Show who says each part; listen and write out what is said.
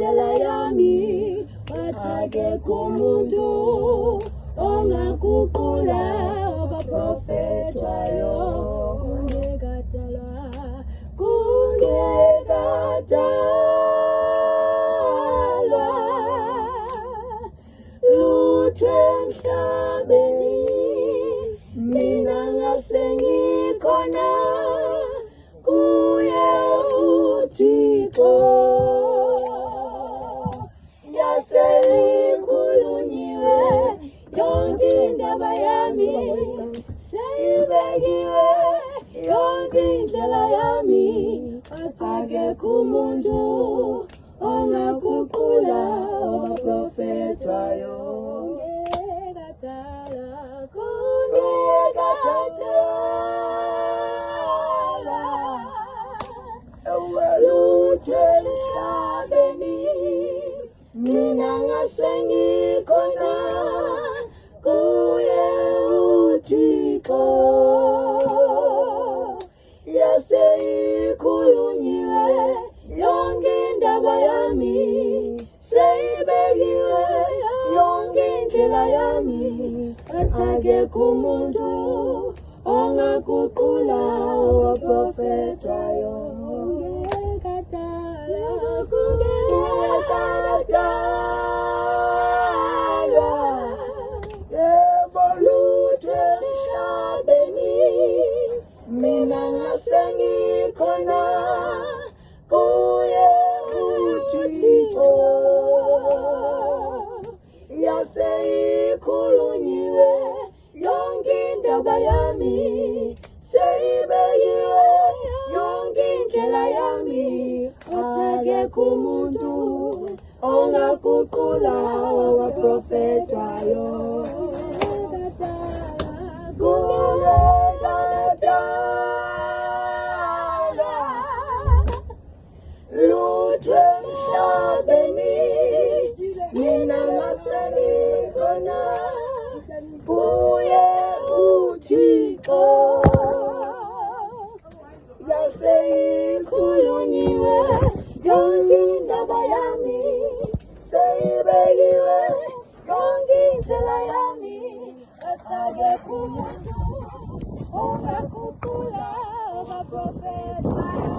Speaker 1: indlela yami akekho umuntu ongaguqula abaprofethayo kungekadalwa lutho emhlabeni mina ngasengikhona kuye uThixo yaseyikhulunyiwe yonke indaba yami seyibekiwe yonke indlela yami akekho umuntu ongaguqula abaprofethayo lutho emhlabeni mina ngasengikhona kuye uThixo yaseyikhulunyiwe yonke indaba yami seyibekiwe yonke indlela yami akekho umuntu ongaguqula abaprofethayo kungekadalwa yebo lutho emhlabeni mina ngasengikhona kuye uThixo yaseyikhulunyiwe yonke indaba yami seyibekiwe yonke indlela yami akekho umuntu ongaguqula abaprofethayo kungekadalwa lutho emhlabeni mina ngasengikhona kuye uThixo yaseyikhulunyiwe yonke indaba yami seyibekiwe yonke indlela yami akekho umuntu ongaguqula abaprofethayo.